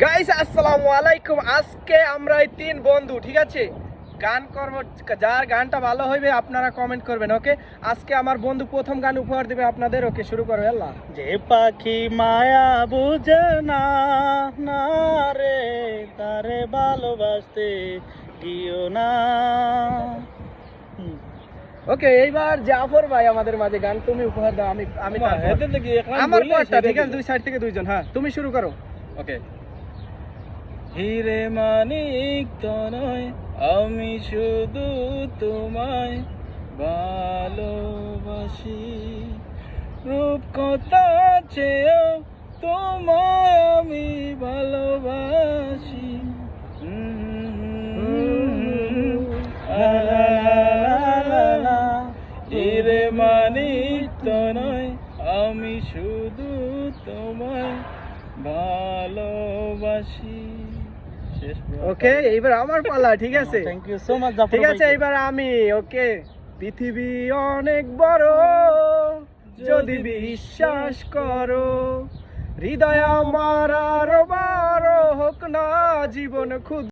Guys আসসালামু আলাইকুম। আজকে আমরা এই তিন বন্ধু ঠিক আছে গান করব, যার গানটা ভালো হইবে আপনারা কমেন্ট করবেন। ওকে, আজকে আমার বন্ধু প্রথম গান উপহার দিবে আপনাদের। ওকে, শুরু করবে। আল্লাহ। যে পাখি মায়া বুঝে না না রে, তারে ভালোবাসতে দিও না। ওকে, এইবার জাফর ভাই আমাদের মাঝে গান তুমি উপহার দাও। আমি আমি আমার পার্টটা ঠিক আছে, দুই সাইড থেকে দুইজন। হ্যাঁ, তুমি শুরু করো। ওকে। হিরে মানিক তনয়, আমি শুধু তোমায় ভালোবাসি, রূপ কথা চেয়েও তোমায় আমি ভালোবাসি। হিরে মানিক তনয়, আমি শুধু তোমায় ভালোবাসি। ওকে, এইবার আমার পালা। ঠিক আছে, থ্যাংক ইউ সো মাচ। ঠিক আছে, এইবার আমি। ওকে, পৃথিবী অনেক বড় যদি বিশ্বাস করো, হৃদয় আমার আরো বড় হোক না জীবন খুদ